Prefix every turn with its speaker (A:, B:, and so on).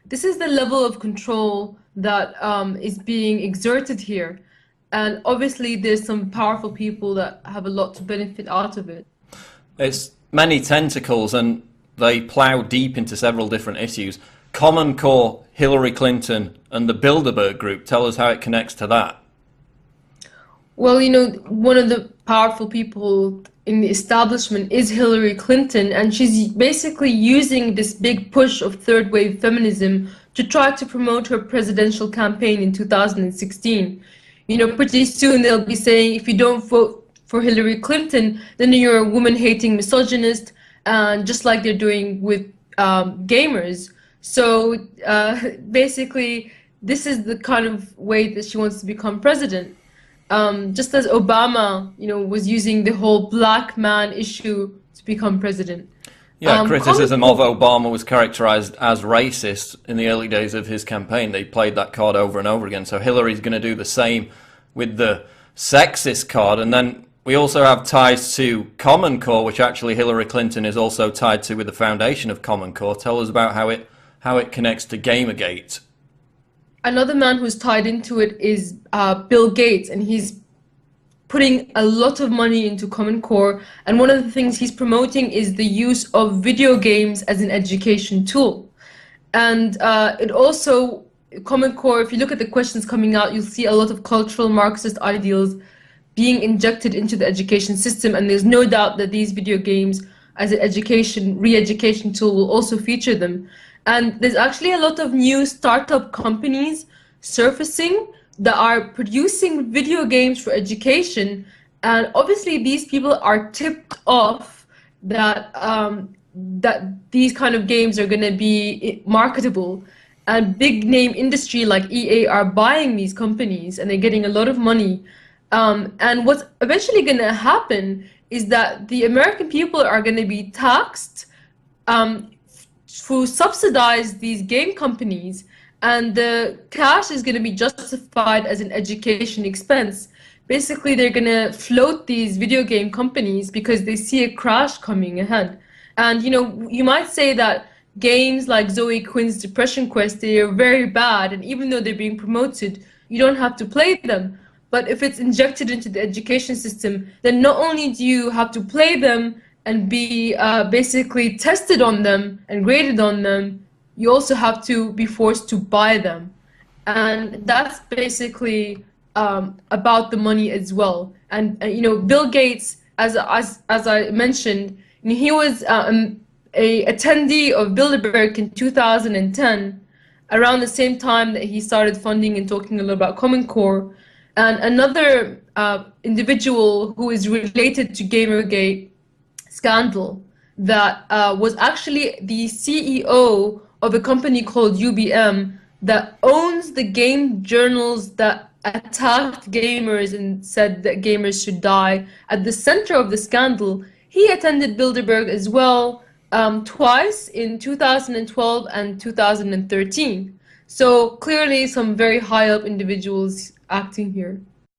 A: this is the level of control that is being exerted here. And obviously, there's some powerful people that have a lot to benefit out of it.
B: It's many tentacles, and they plough deep into several different issues. Common Core, Hilary Clinton, and the Bilderberg group. Tell us how it connects to that.
A: Well, one of the powerful people in the establishment is Hillary Clinton, and she's basically using this big push of third wave feminism to try to promote her presidential campaign in 2016. Pretty soon they'll be saying, if you don't vote for Hillary Clinton, then you're a woman-hating misogynist, and just like they're doing with gamers. So basically, this is the kind of way that she wants to become president. Just as Obama, was using the whole black man issue to become president.
B: Yeah, criticism of Obama was characterized as racist in the early days of his campaign. They played that card over and over again. So Hillary's going to do the same with the sexist card. And then we also have ties to Common Core, which actually Hillary Clinton is also tied to with the foundation of Common Core. Tell us about how it connects to Gamergate.
A: Another man who's tied into it is Bill Gates, and he's putting a lot of money into Common Core. And one of the things he's promoting is the use of video games as an education tool. And it also, Common Core, if you look at the questions coming out, you'll see a lot of cultural Marxist ideals being injected into the education system. And there's no doubt that these video games as an re-education tool will also feature them. And there's actually a lot of new startup companies surfacing that are producing video games for education. And obviously these people are tipped off that that these kind of games are going to be marketable. And big name industry like EA are buying these companies, and they're getting a lot of money. And what's eventually going to happen is that the American people are going to be taxed to subsidize these game companies, and the cash is going to be justified as an education expense. Basically, they're going to float these video game companies because they see a crash coming ahead. And you might say that games like Zoe Quinn's Depression Quest, they are very bad, and even though they're being promoted, you don't have to play them. But if it's injected into the education system, then not only do you have to play them and be basically tested on them and graded on them, you also have to be forced to buy them. And that's basically about the money as well. And Bill Gates, as I mentioned, he was a attendee of Bilderberg in 2010, around the same time that he started funding and talking a lot about Common Core. And another individual who is related to Gamergate scandal that was actually the CEO of a company called UBM that owns the game journals that attacked gamers and said that gamers should die. At the center of the scandal, he attended Bilderberg as well, twice in 2012 and 2013. So clearly some very high up individuals acting here.